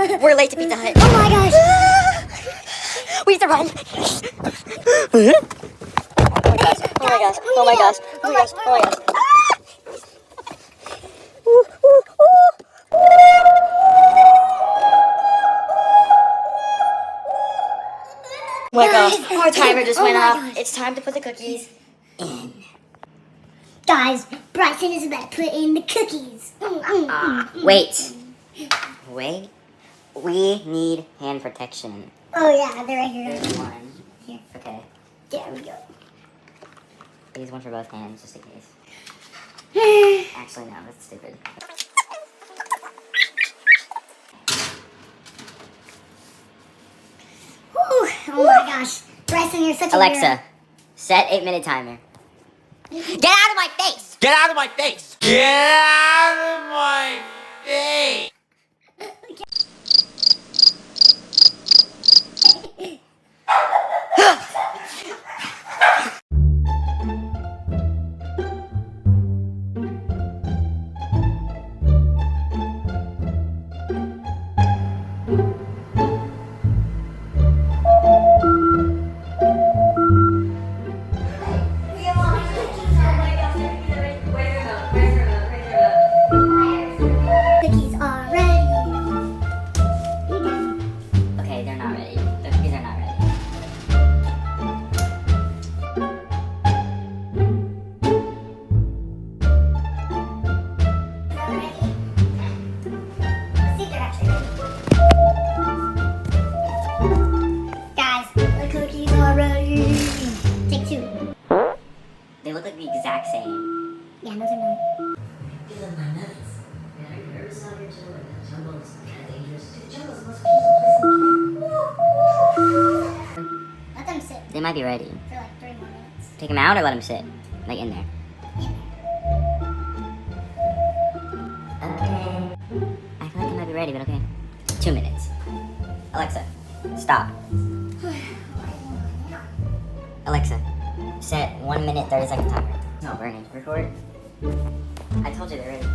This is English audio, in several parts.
We're late to Pizza Hut. Oh my gosh. We have to run. Oh my gosh. Oh my gosh. Oh my gosh. Oh my gosh. Oh my gosh. Oh my gosh. Our timer just went off. It's time to put the cookies in. Guys, Bryson is about to put in the cookies. Wait. Wait. We need hand protection. Oh yeah, they're right here. There's one. Here. Okay. There we go. Use one for both hands, just in case. Actually, no, that's stupid. Whew. Oh my gosh. Bryson, you're such a Alexa, hero. set 8-minute timer. Get out of my face! Get out of my face! Get out of my face! Cookies are ready. Okay, they're not ready. The cookies are not ready. Let's see if they're actually ready. Guys, the cookies are ready. Take two. They look like the exact same. Yeah, those are mine. Let them sit They might be ready. for like 3 more minutes. Take them out or let them sit? Like in there. Okay. I feel like they might be ready, but okay. 2 minutes. Alexa, stop. Alexa, set 1 minute 30-second timer. It's not burning. Record. I told you they're ready.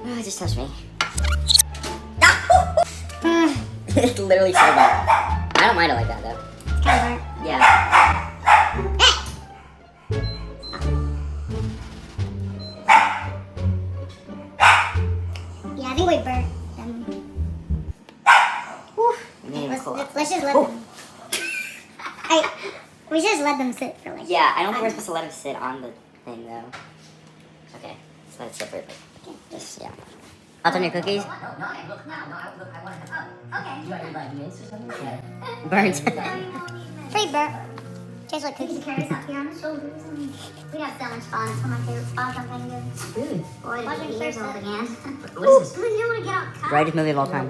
Oh, it just touched me. It's literally so bad. I don't mind it like that though. It's kind of hard. Yeah. Yeah, I think we burnt them. Let's just let them. We should just let them sit for like. Yeah, I don't think we're supposed to let him sit on the thing though. Okay, let's let it sit for a bit. Just, yeah. I'll turn your cookies. I want to okay. You got your like mints or something? Yeah. Burnt. Pretty burnt. Tastes like Cookies cookies. carry us up here on the shoulders. We have so much fun. It's one of my favorite spots on Thanksgiving. Boy, Watching the years Thursday. old again. What is this? You want to get out. Brightest movie of all time.